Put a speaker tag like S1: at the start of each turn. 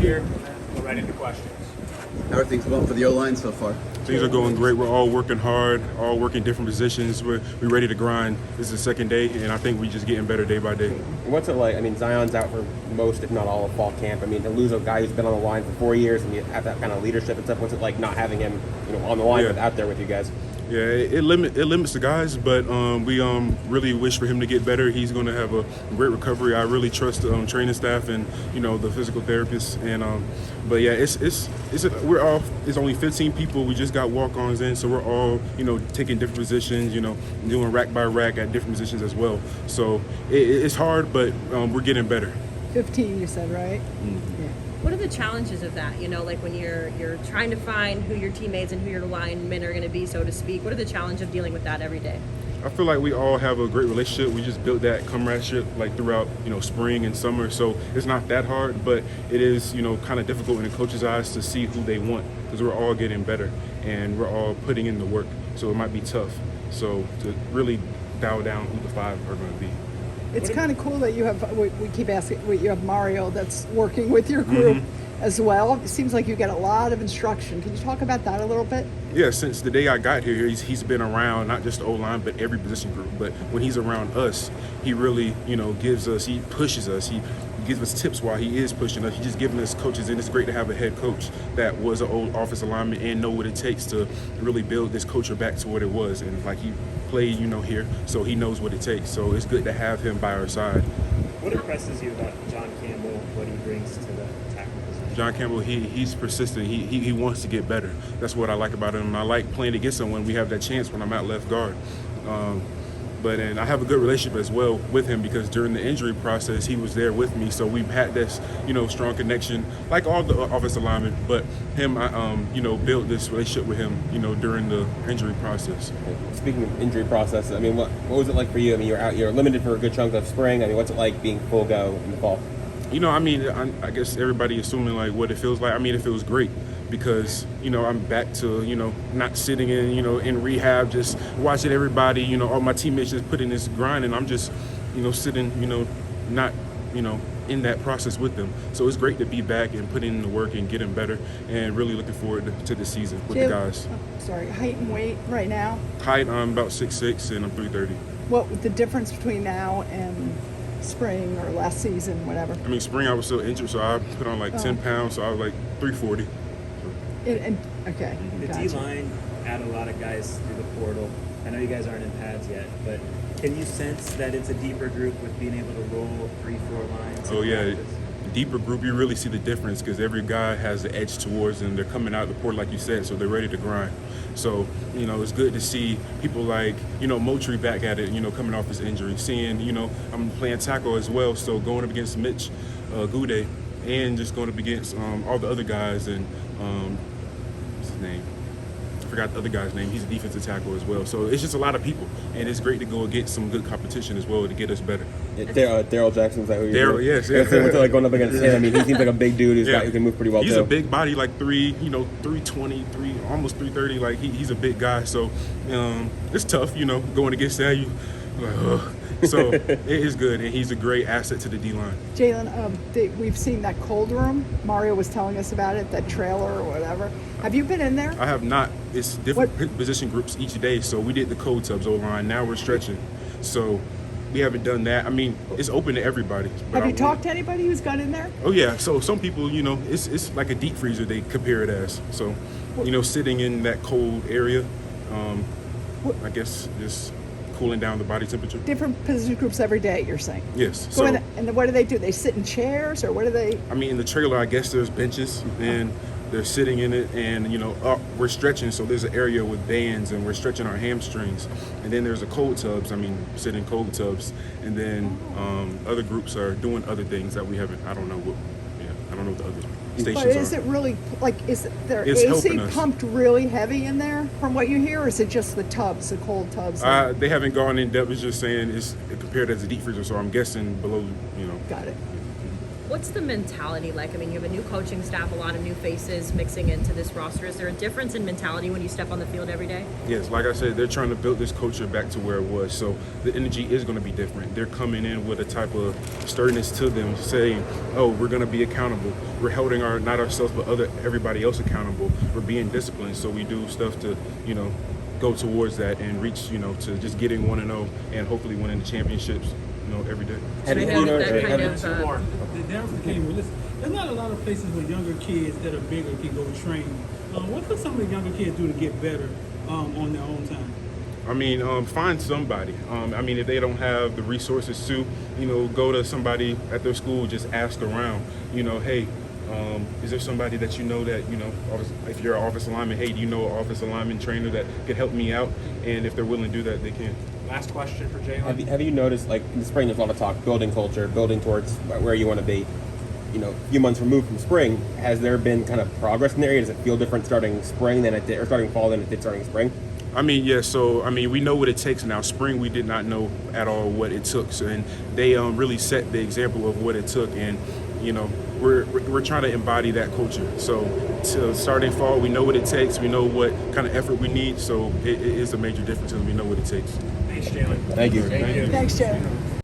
S1: here, and then we'll right into questions.
S2: How are things going for the O-line so far?
S3: Things are going great. We're all working hard, all working different positions. We're ready to grind. This is the second day, and I think we're just getting better day by day.
S4: What's it like? I mean, Zion's out for most, if not all, of fall camp. I mean, to lose a guy who's been on the line for 4 years and you have that kind of leadership and stuff, what's it like not having him, on the line out there with you guys?
S3: Yeah, it limits the guys, but we really wish for him to get better. He's going to have a great recovery. I really trust the training staff and the physical therapists. And but yeah, it's only 15 people. We just got walk-ons in, so we're all taking different positions. Doing rack by rack at different positions as well. So it's hard, but we're getting better.
S5: 15, you said, right?
S3: Mm-hmm.
S5: Yeah.
S6: What are the challenges of that? Like when you're trying to find who your teammates and who your linemen are going to be, so to speak. What are the challenges of dealing with that every day?
S3: I feel like we all have a great relationship. We just built that comradeship throughout spring and summer. So it's not that hard, but it is kind of difficult in the coach's eyes to see who they want because we're all getting better and we're all putting in the work. So it might be tough. So to really dial down who the five are going to be.
S5: It's kind of cool that you have, we keep asking, you have Mario that's working with your group as well. It seems like you get a lot of instruction. Can you talk about that a little bit?
S3: Yeah, since the day I got here, he's been around not just the O-line, but every position group. But when he's around us, he really, he pushes us. He gives us tips while he is pushing us. He's just giving us coaches, and it's great to have a head coach that was an old offensive lineman and know what it takes to really build this culture back to what it was. And he played, here, so he knows what it takes. So it's good to have him by our side.
S1: What impresses you about John Campbell, what he brings to the tackle position?
S3: John Campbell, he's persistent. He wants to get better. That's what I like about him. I like playing against him when we have that chance when I'm at left guard. And I have a good relationship as well with him because during the injury process, he was there with me. So we've had this, strong connection, like all the offensive linemen. But him, I, built this relationship with him, during the injury process.
S4: Speaking of injury process, I mean, what was it like for you? I mean, you're limited for a good chunk of spring. I mean, what's it like being full go in the fall?
S3: I guess everybody assuming what it feels like. It feels great because, I'm back to, not sitting in rehab, just watching everybody, all my teammates just put in this grind and I'm just, sitting, not, in that process with them. So it's great to be back and put in the work and getting better and really looking forward to the season with the guys.
S5: Height and weight right now?
S3: Height, I'm about 6'6" and I'm 330.
S5: What the difference between now and spring or last season, whatever?
S3: Spring I was still injured, so I put on 10 pounds, so I was 340.
S5: Okay.
S1: The
S5: gotcha.
S1: D-line added a lot of guys through the portal. I know you guys aren't in pads yet, but can you sense that it's a deeper group with being able to roll 3-4 lines?
S3: Oh, yeah. Deeper group, you really see the difference because every guy has the edge towards them. They're coming out of the portal, like you said, so they're ready to grind. So, it's good to see people like, Moultrie back at it, coming off his injury. Seeing, I'm playing tackle as well, so going up against Mitch Goudet and just going up against all the other guys and what's his name? I forgot the other guy's name. He's a defensive tackle as well. So it's just a lot of people, and it's great to go against some good competition as well to get us better.
S4: Daryl Jackson's that who you're
S3: Daryl, yes.
S4: Yeah. Going up against him. He seems like a big dude who can move pretty well.
S3: He's
S4: too.
S3: a big body, 320, almost 330. He's a big guy. So it's tough, going against that. So it is good, and he's a great asset to the D-line.
S5: Jalen, we've seen that cold room. Mario was telling us about it, that trailer or whatever. Have you been in there?
S3: I have not. It's different position groups each day. So we did the cold tubs O-line. Now we're stretching. So we haven't done that. It's open to everybody.
S5: Have you talked to anybody who's got in there?
S3: Oh, yeah. So some people, it's like a deep freezer they compare it as. So, sitting in that cold area, I guess just cooling down the body temperature.
S5: Different position groups every day, you're saying?
S3: Yes.
S5: And what do they do? They sit in chairs, or what do they?
S3: In the trailer, I guess there's benches, and they're sitting in it, and we're stretching. So there's an area with bands, and we're stretching our hamstrings. And then there's a cold tubs. Sit in cold tubs, and then other groups are doing other things that we haven't. I don't know what. Yeah, I don't know what the other stations
S5: But is
S3: are.
S5: it really is their
S3: It's
S5: AC
S3: us.
S5: pumped really heavy in there from what you hear, or is it just the tubs, the cold tubs?
S3: They haven't gone in depth. It's just saying it's compared as a deep freezer, so I'm guessing below.
S5: Got it.
S6: What's the mentality like? I mean, you have a new coaching staff, a lot of new faces mixing into this roster. Is there a difference in mentality when you step on the field every day?
S3: Yes, like I said, they're trying to build this culture back to where it was. So the energy is going to be different. They're coming in with a type of sturdiness to them, saying, "Oh, we're going to be accountable. We're holding not ourselves, but everybody else accountable. We're being disciplined. So we do stuff to, go towards that and reach, to just getting 1-0 and hopefully winning the championships, every day."
S4: Have you
S6: I know
S4: noticed-
S6: that
S4: have
S6: kind
S4: you-
S6: of,
S7: The Dallas came with, listen, there's not a lot of places where younger kids that are bigger can go train. What could some of the younger kids do to get better on their own time?
S3: I mean, find somebody. I mean, if they don't have the resources to, go to somebody at their school, just ask around, hey, is there somebody that that, if you're an office lineman, hey, do you know an office lineman trainer that could help me out? And if they're willing to do that, they can.
S8: Last question for Jalen.
S4: Have you noticed, like, in the spring, there's a lot of talk, building culture, building towards where you want to be. A few months removed from spring, has there been kind of progress in the area? Does it feel different starting spring than it did, or starting fall than it did starting spring?
S3: I mean, yeah, so, we know what it takes now. Spring, we did not know at all what it took. So, and they really set the example of what it took. And, we're trying to embody that culture. So, starting fall, we know what it takes. We know what kind of effort we need. So, it is a major difference, and we know what it takes.
S8: Thanks, Jalen.
S4: Thank you.
S3: Thank you.
S5: Thanks, Jay.